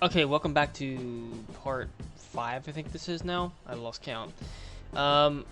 Okay, welcome back to part 5, I think this is now. I lost count. Um,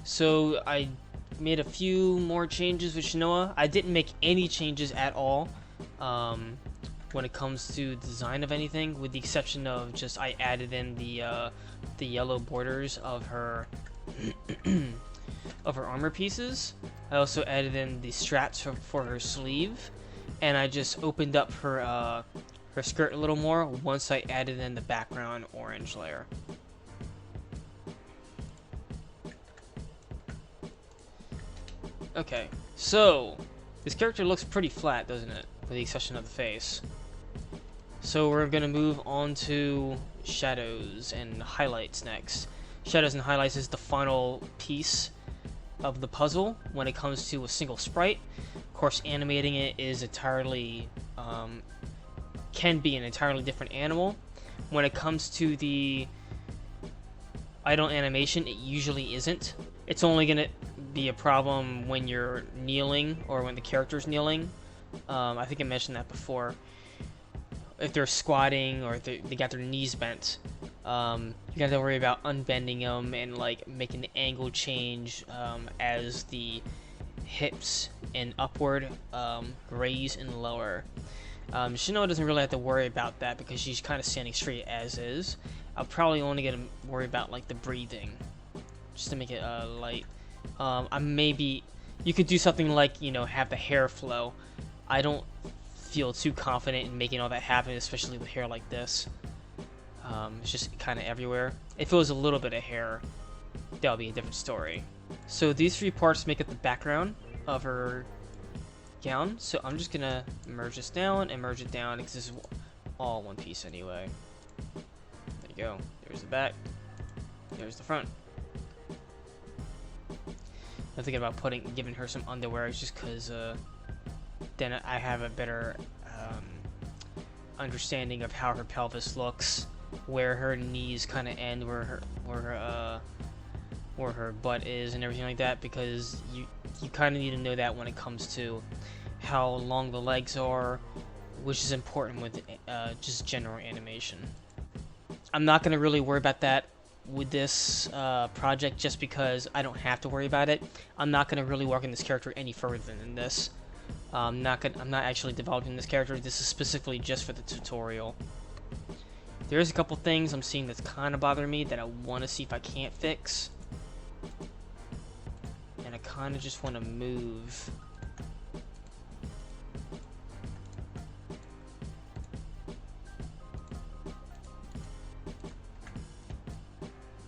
so I made a few more changes with Shinoa. I didn't make any changes at all when it comes to design of anything, with the exception of just I added in the yellow borders of her of her armor pieces. I also added in the straps for her sleeve, and I just opened up her skirt a little more once I added in the background orange layer. Okay, so this character looks pretty flat, doesn't it? With the exception of the face. So we're gonna move on to shadows and highlights next. Shadows and highlights is the final piece of the puzzle when it comes to a single sprite. Of course, animating it is entirely can be an entirely different animal. When it comes to the idle animation, it usually isn't. It's only gonna be a problem when you're kneeling or when the character's kneeling. I think I mentioned that before. If they're squatting or if they got their knees bent, you got to worry about unbending them and like making the angle change as the hips and upward raise and lower. Shinoa doesn't really have to worry about that because she's kind of standing straight as is. I'll probably only get to worry about like the breathing, just to make it light. Maybe you could do something like, you know, have the hair flow. I don't feel too confident in making all that happen, especially with hair like this. It's just kind of everywhere. If it was a little bit of hair, that would be a different story. So these three parts make up the background of her gown. So I'm just gonna merge this down and merge it down because this is all one piece anyway. There you go. There's the back. There's the front. I'm thinking about giving her some underwear just because then I have a better understanding of how her pelvis looks, where her knees kind of end, where her butt is, and everything like that. Because you kind of need to know that when it comes to how long the legs are, which is important with just general animation. I'm not gonna really worry about that with this project just because I don't have to worry about it. I'm not gonna really work on this character any further than this. I'm not actually developing this character. This is specifically just for the tutorial. There's a couple things I'm seeing that's kind of bothering me that I want to see if I can't fix. And I kind of just want to move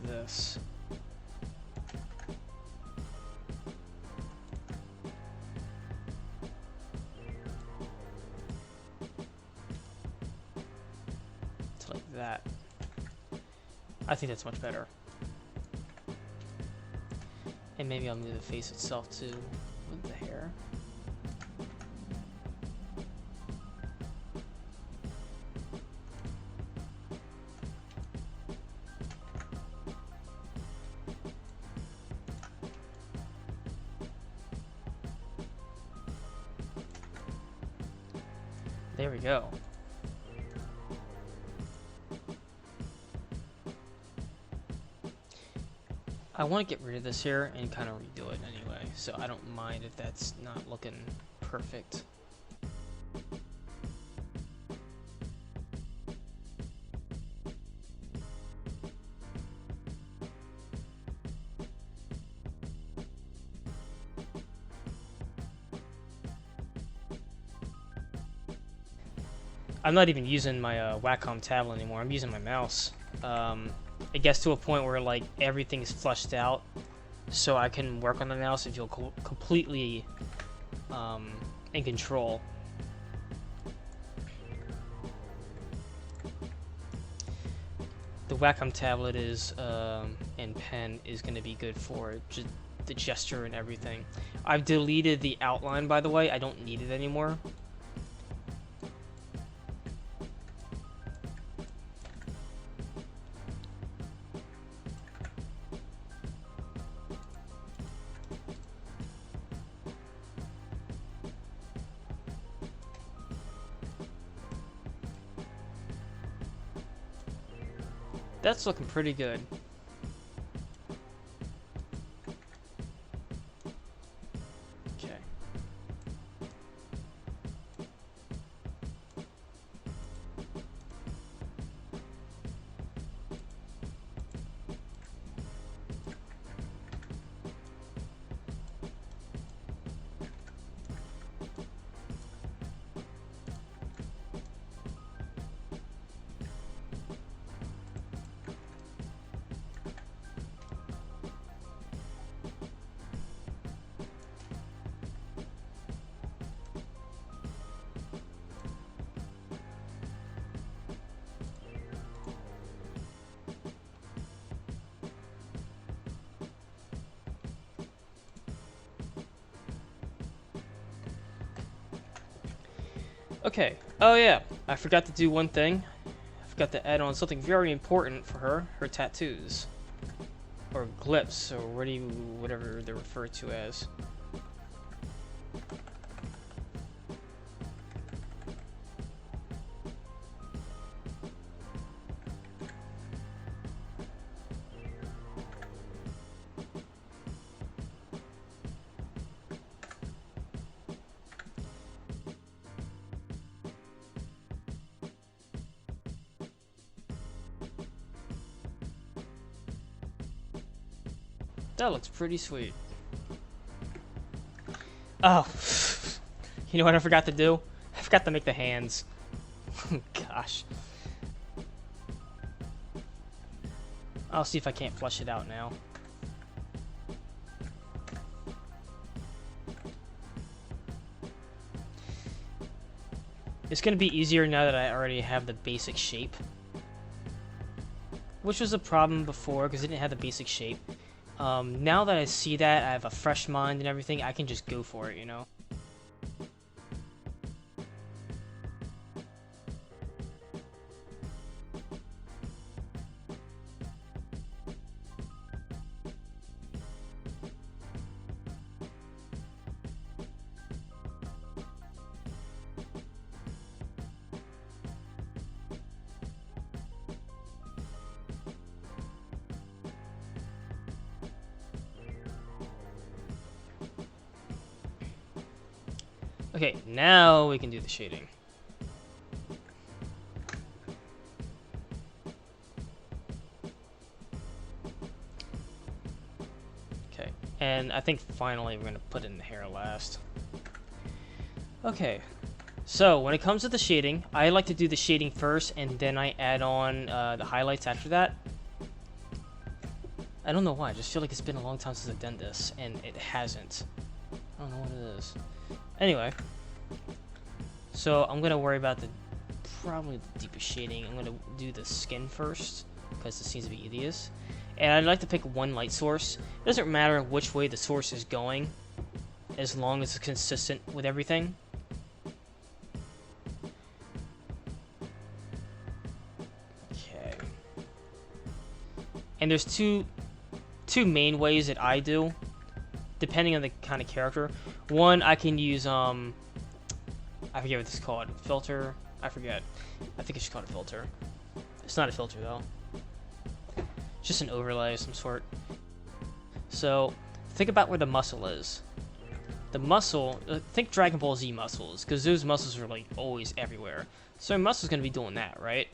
this. Like that. I think that's much better. And maybe I'll move the face itself too with the hair. There we go. I want to get rid of this here and kind of redo it anyway, so I don't mind if that's not looking perfect. I'm not even using my Wacom tablet anymore. I'm using my mouse. It gets to a point where like everything is flushed out, so I can work on the mouse and feel completely in control. The Wacom tablet is and pen is going to be good for the gesture and everything. I've deleted the outline, by the way. I don't need it anymore. That's looking pretty good. Okay. Okay. Oh yeah, I forgot to do one thing. I forgot to add on something very important for her tattoos. Or glyphs, or whatever they're referred to as. That looks pretty sweet. Oh, you know what I forgot to do? I forgot to make the hands. Gosh. I'll see if I can't flush it out now. It's gonna be easier now that I already have the basic shape. Which was a problem before because I didn't have the basic shape. Now that I see that, I have a fresh mind and everything, I can just go for it, you know? Okay, now we can do the shading. Okay, and I think finally we're gonna put in the hair last. Okay, so when it comes to the shading, I like to do the shading first and then I add on the highlights after that. I don't know why, I just feel like it's been a long time since I've done this, and it hasn't. I don't know what it is. Anyway, so I'm gonna worry about probably the deepest shading. I'm gonna do the skin first because it seems to be easiest, and I'd like to pick one light source. It doesn't matter which way the source is going, as long as it's consistent with everything. Okay, and there's two main ways that I do, depending on the kind of character. One, I can use, I forget what this is called. Filter? I forget. I think it's just called a filter. It's not a filter, though. It's just an overlay of some sort. So, think about where the muscle is. The muscle, think Dragon Ball Z muscles, because those muscles are, like, always everywhere. So, your muscle's going to be doing that, right?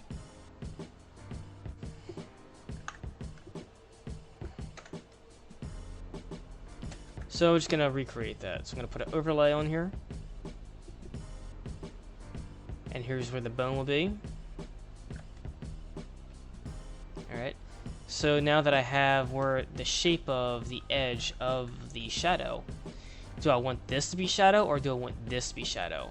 So, we're just going to recreate that. So, I'm going to put an overlay on here. And here's where the bone will be. Alright. So, now that I have where the shape of the edge of the shadow, do I want this to be shadow or do I want this to be shadow?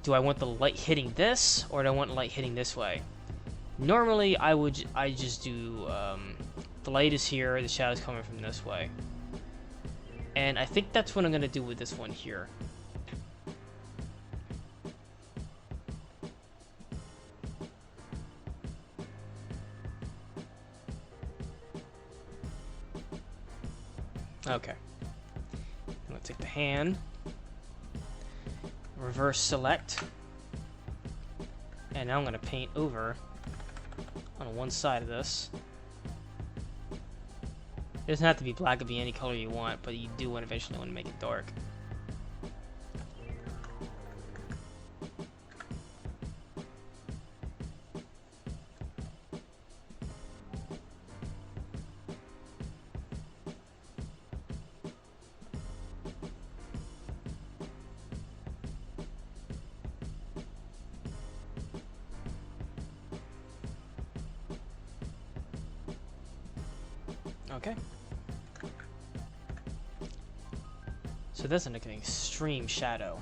Do I want the light hitting this or do I want light hitting this way? Normally, I just do, the light is here, the shadow is coming from this way. And I think that's what I'm going to do with this one here. Okay. I'm going to take the hand, reverse select, and now I'm going to paint over on one side of this. It doesn't have to be black, it could be any color you want, but you do want eventually want to make it dark. Okay. So that's an extreme shadow.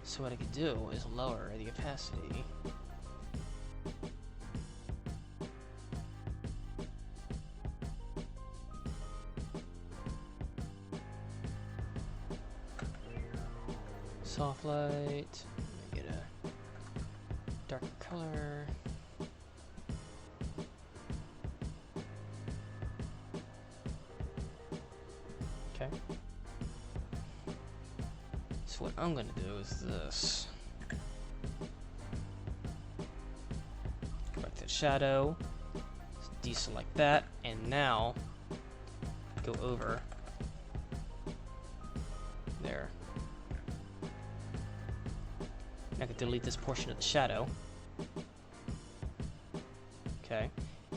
So what I could do is lower the opacity. Soft light. Get a darker color. Okay. So what I'm gonna do is this. Go back to the shadow. Deselect that, and now go over there. I can delete this portion of the shadow. Okay,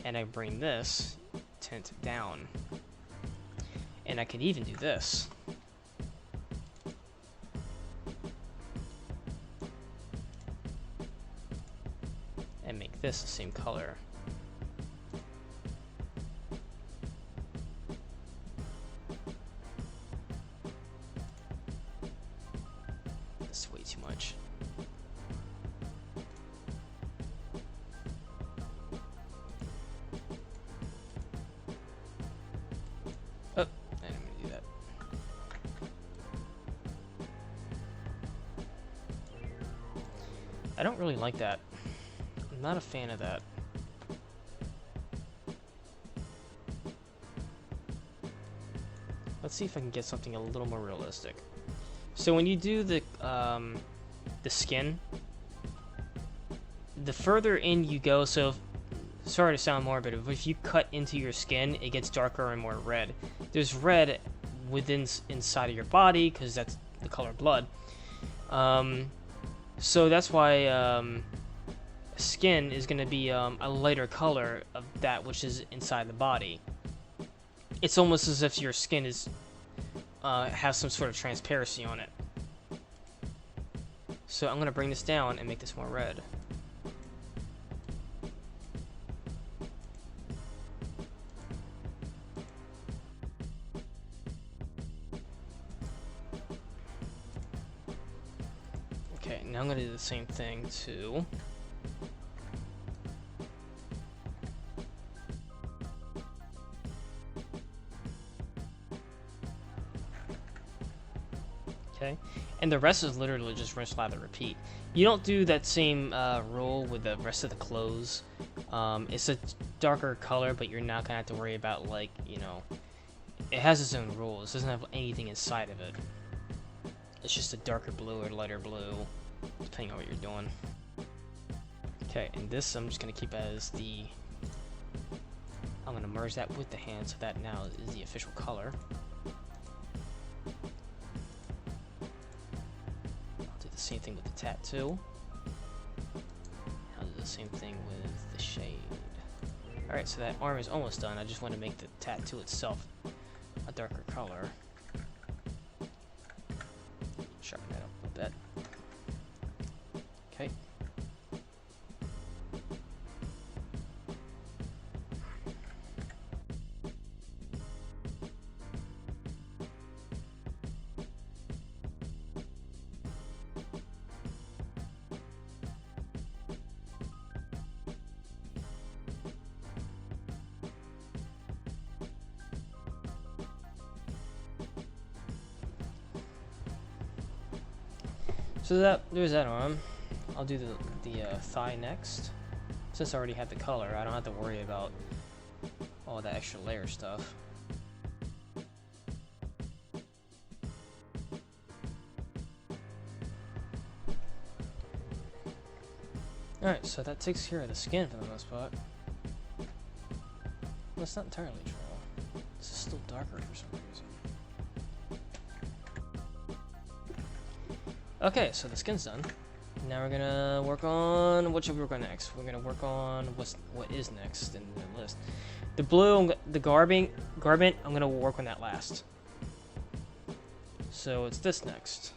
and I bring this tint down. And I can even do this. And make this the same color. That's way too much. Oh, I didn't mean to do that. I don't really like that. I'm not a fan of that. Let's see if I can get something a little more realistic. So when you do the skin, the further in you go, so sorry to sound morbid, but if you cut into your skin, it gets darker and more red. There's red inside of your body because that's the color of blood. So that's why skin is going to be a lighter color of that which is inside the body. It's almost as if your skin is has some sort of transparency on it. So I'm going to bring this down and make this more red. Okay, now I'm going to do the same thing to okay, and the rest is literally just rinse, lather, repeat. You don't do that same rule with the rest of the clothes. It's a darker color, but you're not gonna have to worry about, like, you know, it has its own rules. It doesn't have anything inside of it. It's just a darker blue or lighter blue, depending on what you're doing. Okay, and this I'm just gonna keep as the. I'm gonna merge that with the hand, so that now is the official color. Same thing with the tattoo. I'll do the same thing with the shade. Alright, so that arm is almost done. I just want to make the tattoo itself a darker color. Sharpen that up a bit. Okay. So there's that arm. I'll do the thigh next. Since I already have the color, I don't have to worry about all that extra layer stuff. Alright, so that takes care of the skin for the most part. That's not entirely true. This is still darker for some reason. Okay, so the skin's done. Now we're gonna work on, what should we work on next? We're gonna work on what is next in the list. The blue, the garment, I'm gonna work on that last. So it's this next.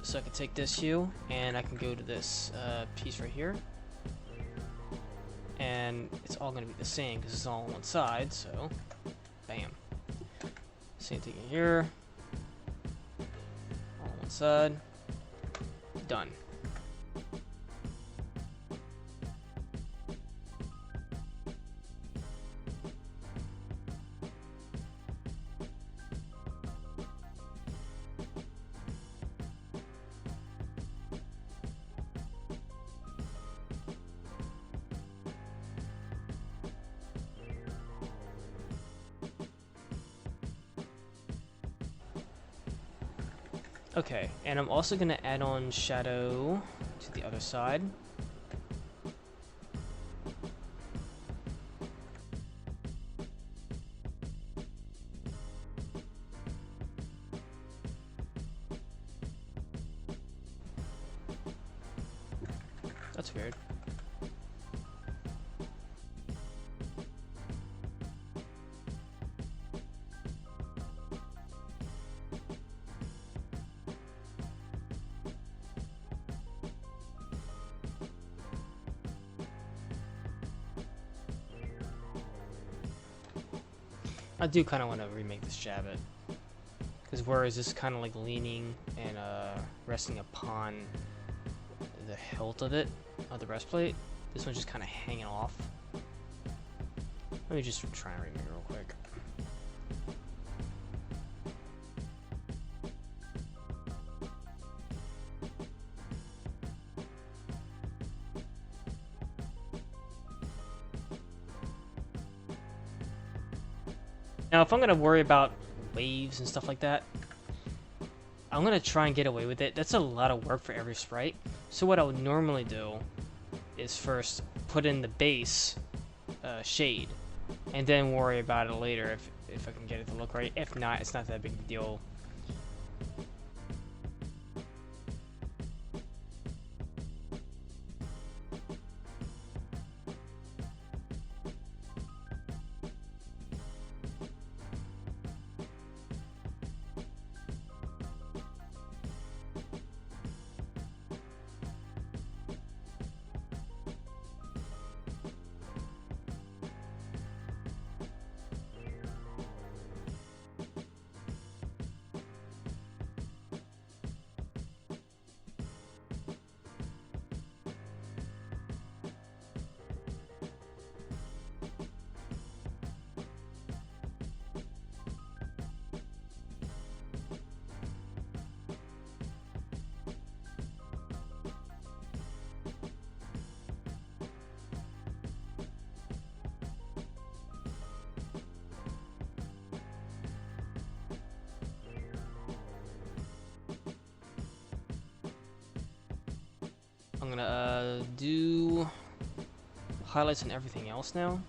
So I can take this hue and I can go to this piece right here, and it's all going to be the same because it's all on one side. So, bam. Same thing here. All on one side. Done. Okay, and I'm also going to add on shadow to the other side. That's weird. I do kind of want to remake this jabbet, because whereas this kind of like leaning and resting upon the hilt of it, of the breastplate, this one's just kind of hanging off. Let me just try and remake it real quick. Now, if I'm going to worry about waves and stuff like that, I'm going to try and get away with it. That's a lot of work for every sprite. So what I would normally do is first put in the base shade, and then worry about it later if I can get it to look right. If not, it's not that big of a deal. I'm gonna do highlights and everything else now.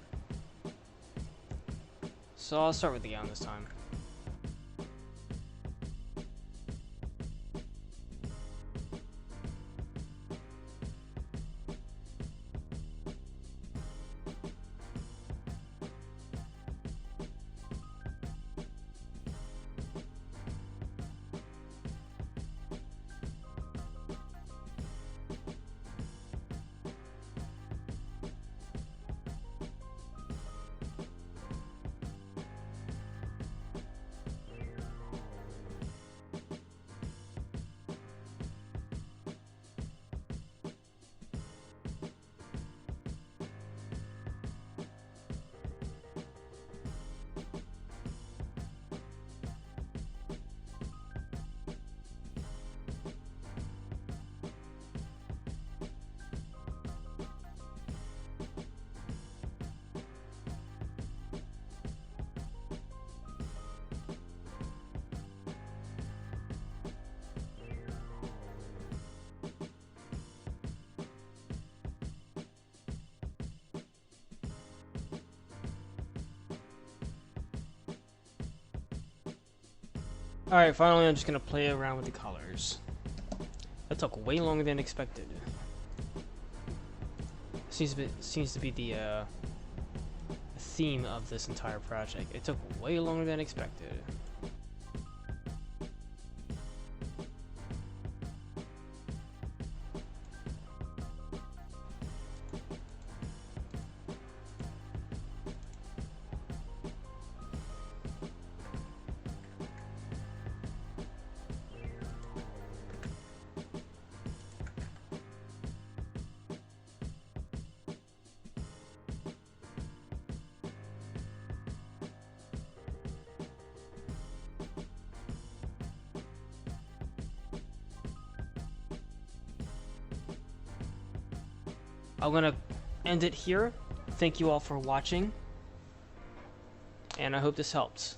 So I'll start with the gown this time. Alright, finally I'm just going to play around with the colors. That took way longer than expected. Seems to be the theme of this entire project. It took way longer than expected. I'm gonna end it here. Thank you all for watching, and I hope this helped.